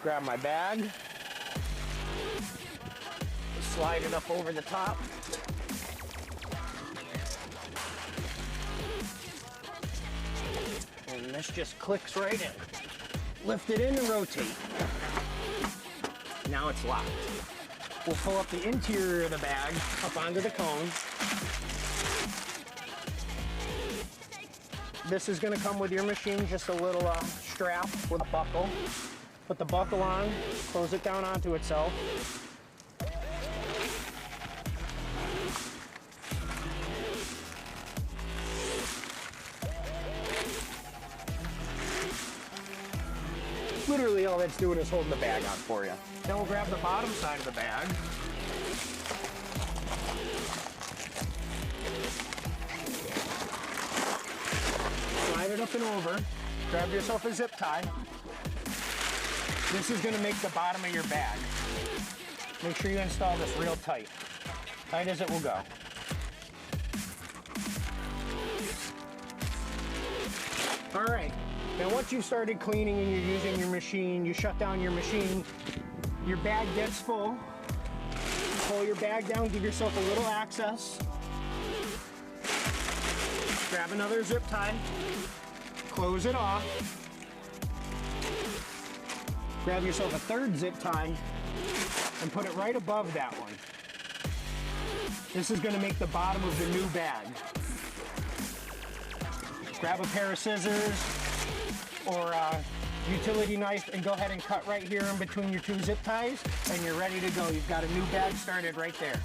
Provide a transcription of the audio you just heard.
Grab my bag, slide it up over the top. And this just clicks right in. Lift it in and rotate. Now it's locked. We'll pull up the interior of the bag up onto the cone. This is going to come with your machine, just a little strap with a buckle. Put the buckle on, close it down onto itself. Literally all that's doing is holding the bag on for you. Then we'll grab the bottom side of the bag. Slide it up and over. Grab yourself a zip tie. This is going to make the bottom of your bag. Make sure you install this real tight. Tight as it will go. All right. Now once you've started cleaning and you're using your machine, you shut down your machine, your bag gets full. Pull your bag down, give yourself a little access. Grab another zip tie, close it off. Grab yourself a third zip tie and put it right above that one. This is going to make the bottom of the new bag. Grab a pair of scissors or a utility knife and go ahead and cut right here in between your two zip ties, and you're ready to go. You've got a new bag started right there.